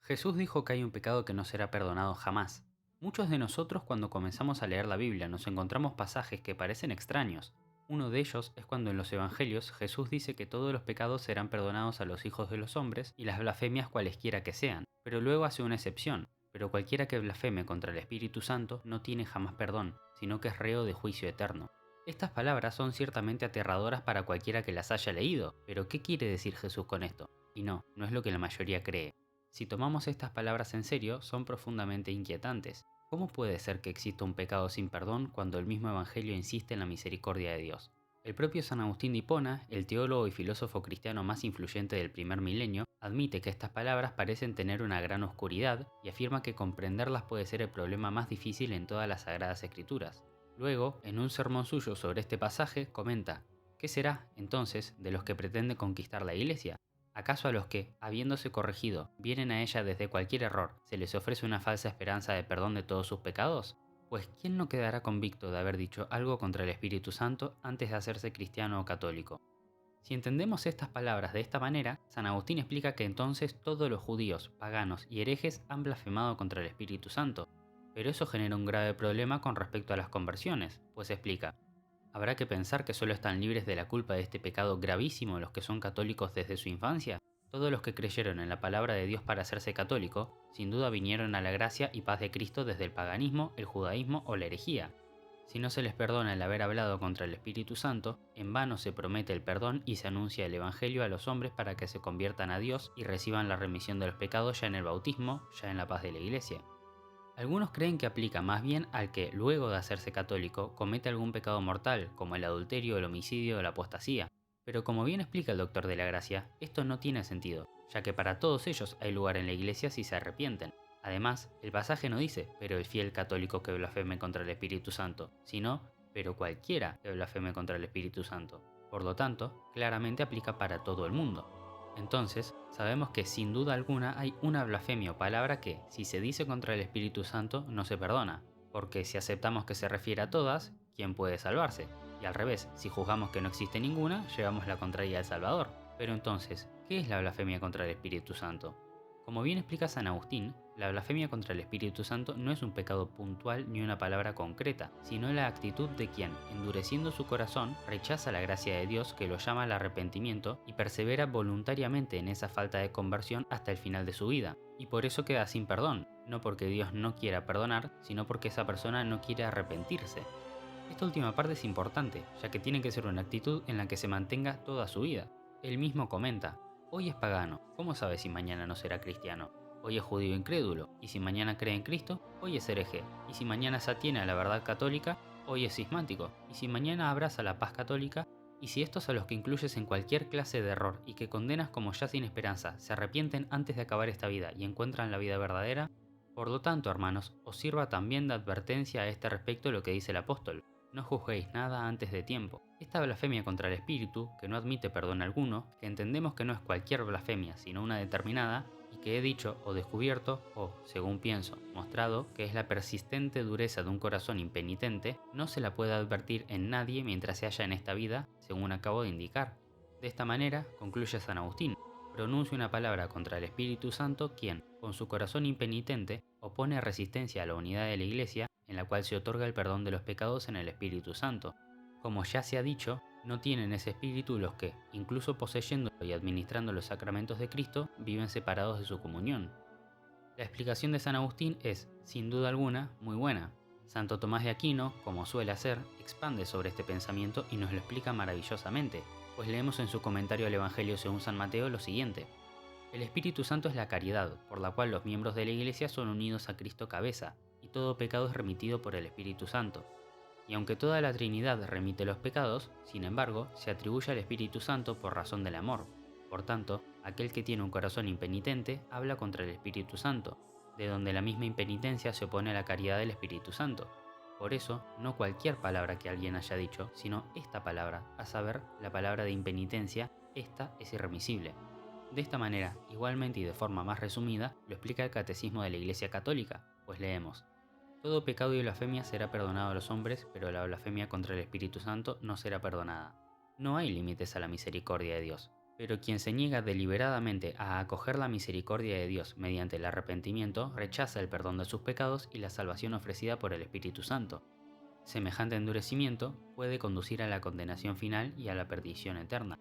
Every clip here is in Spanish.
Jesús dijo que hay un pecado que no será perdonado jamás. Muchos de nosotros cuando comenzamos a leer la Biblia nos encontramos pasajes que parecen extraños. Uno de ellos es cuando en los Evangelios Jesús dice que todos los pecados serán perdonados a los hijos de los hombres y las blasfemias cualesquiera que sean, pero luego hace una excepción. Pero cualquiera que blasfeme contra el Espíritu Santo no tiene jamás perdón, sino que es reo de juicio eterno. Estas palabras son ciertamente aterradoras para cualquiera que las haya leído, pero ¿qué quiere decir Jesús con esto? Y no es lo que la mayoría cree. Si tomamos estas palabras en serio, son profundamente inquietantes. ¿Cómo puede ser que exista un pecado sin perdón cuando el mismo Evangelio insiste en la misericordia de Dios? El propio San Agustín de Hipona, el teólogo y filósofo cristiano más influyente del primer milenio, admite que estas palabras parecen tener una gran oscuridad y afirma que comprenderlas puede ser el problema más difícil en todas las Sagradas Escrituras. Luego, en un sermón suyo sobre este pasaje, comenta: ¿qué será, entonces, de los que pretenden conquistar la Iglesia? ¿Acaso a los que, habiéndose corregido, vienen a ella desde cualquier error, se les ofrece una falsa esperanza de perdón de todos sus pecados? Pues ¿quién no quedará convicto de haber dicho algo contra el Espíritu Santo antes de hacerse cristiano o católico? Si entendemos estas palabras de esta manera, San Agustín explica que entonces todos los judíos, paganos y herejes han blasfemado contra el Espíritu Santo. Pero eso genera un grave problema con respecto a las conversiones, pues explica: ¿habrá que pensar que solo están libres de la culpa de este pecado gravísimo los que son católicos desde su infancia? Todos los que creyeron en la palabra de Dios para hacerse católico, sin duda vinieron a la gracia y paz de Cristo desde el paganismo, el judaísmo o la herejía. Si no se les perdona el haber hablado contra el Espíritu Santo, en vano se promete el perdón y se anuncia el Evangelio a los hombres para que se conviertan a Dios y reciban la remisión de los pecados ya en el bautismo, ya en la paz de la Iglesia. Algunos creen que aplica más bien al que, luego de hacerse católico, comete algún pecado mortal, como el adulterio, el homicidio o la apostasía. Pero como bien explica el Doctor de la Gracia, esto no tiene sentido, ya que para todos ellos hay lugar en la Iglesia si se arrepienten. Además, el pasaje no dice, pero el fiel católico que blasfeme contra el Espíritu Santo, sino, pero cualquiera que blasfeme contra el Espíritu Santo. Por lo tanto, claramente aplica para todo el mundo. Entonces, sabemos que sin duda alguna hay una blasfemia o palabra que, si se dice contra el Espíritu Santo, no se perdona, porque si aceptamos que se refiere a todas, ¿quién puede salvarse? Y al revés, si juzgamos que no existe ninguna, llevamos la contraria al Salvador. Pero entonces, ¿qué es la blasfemia contra el Espíritu Santo? Como bien explica San Agustín, la blasfemia contra el Espíritu Santo no es un pecado puntual ni una palabra concreta, sino la actitud de quien, endureciendo su corazón, rechaza la gracia de Dios que lo llama al arrepentimiento y persevera voluntariamente en esa falta de conversión hasta el final de su vida, y por eso queda sin perdón, no porque Dios no quiera perdonar, sino porque esa persona no quiere arrepentirse. Esta última parte es importante, ya que tiene que ser una actitud en la que se mantenga toda su vida. Él mismo comenta: hoy es pagano, ¿cómo sabe si mañana no será cristiano? Hoy es judío incrédulo, y si mañana cree en Cristo, hoy es hereje. Y si mañana se atiene a la verdad católica, hoy es cismático. Y si mañana abraza la paz católica, y si estos a los que incluyes en cualquier clase de error y que condenas como ya sin esperanza, se arrepienten antes de acabar esta vida y encuentran la vida verdadera, por lo tanto, hermanos, os sirva también de advertencia a este respecto lo que dice el apóstol: no juzguéis nada antes de tiempo. Esta blasfemia contra el Espíritu, que no admite perdón alguno, que entendemos que no es cualquier blasfemia sino una determinada, y que he dicho o descubierto o, según pienso, mostrado que es la persistente dureza de un corazón impenitente, no se la puede advertir en nadie mientras se halla en esta vida, según acabo de indicar. De esta manera, concluye San Agustín, pronuncia una palabra contra el Espíritu Santo quien, con su corazón impenitente, opone resistencia a la unidad de la Iglesia, en la cual se otorga el perdón de los pecados en el Espíritu Santo. Como ya se ha dicho, no tienen ese espíritu los que, incluso poseyendo y administrando los sacramentos de Cristo, viven separados de su comunión. La explicación de San Agustín es, sin duda alguna, muy buena. Santo Tomás de Aquino, como suele hacer, expande sobre este pensamiento y nos lo explica maravillosamente, pues leemos en su comentario al Evangelio según San Mateo lo siguiente: el Espíritu Santo es la caridad, por la cual los miembros de la Iglesia son unidos a Cristo cabeza, y todo pecado es remitido por el Espíritu Santo. Y aunque toda la Trinidad remite los pecados, sin embargo, se atribuye al Espíritu Santo por razón del amor. Por tanto, aquel que tiene un corazón impenitente habla contra el Espíritu Santo, de donde la misma impenitencia se opone a la caridad del Espíritu Santo. Por eso, no cualquier palabra que alguien haya dicho, sino esta palabra, a saber, la palabra de impenitencia, esta es irremisible. De esta manera, igualmente y de forma más resumida, lo explica el Catecismo de la Iglesia Católica, pues leemos: todo pecado y blasfemia será perdonado a los hombres, pero la blasfemia contra el Espíritu Santo no será perdonada. No hay límites a la misericordia de Dios. Pero quien se niega deliberadamente a acoger la misericordia de Dios mediante el arrepentimiento rechaza el perdón de sus pecados y la salvación ofrecida por el Espíritu Santo. Semejante endurecimiento puede conducir a la condenación final y a la perdición eterna.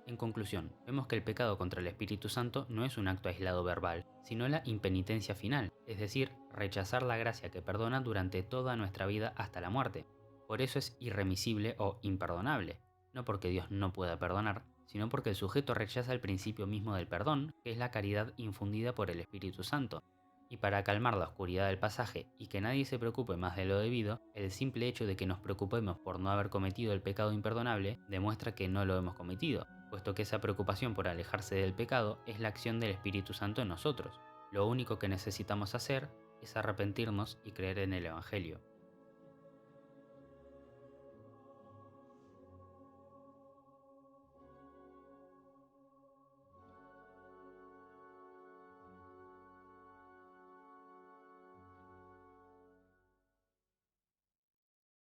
En conclusión, vemos que el pecado contra el Espíritu Santo no es un acto aislado verbal, sino la impenitencia final, es decir, rechazar la gracia que perdona durante toda nuestra vida hasta la muerte. Por eso es irremisible o imperdonable, no porque Dios no pueda perdonar, sino porque el sujeto rechaza el principio mismo del perdón, que es la caridad infundida por el Espíritu Santo. Y para calmar la oscuridad del pasaje y que nadie se preocupe más de lo debido, el simple hecho de que nos preocupemos por no haber cometido el pecado imperdonable demuestra que no lo hemos cometido, puesto que esa preocupación por alejarse del pecado es la acción del Espíritu Santo en nosotros. Lo único que necesitamos hacer es arrepentirnos y creer en el Evangelio.